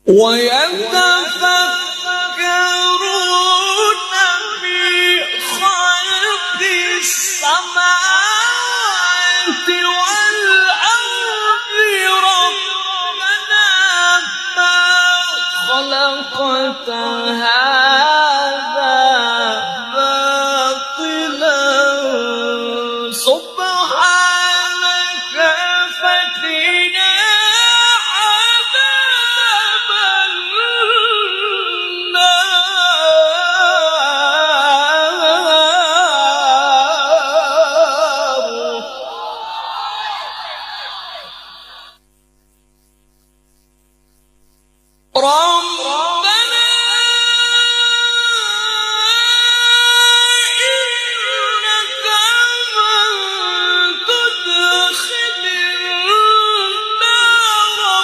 ويتفكرون في خلق السماوات والأرض ربنا ما خلقت هذا باطلا سبحانك فقنا عذاب النار.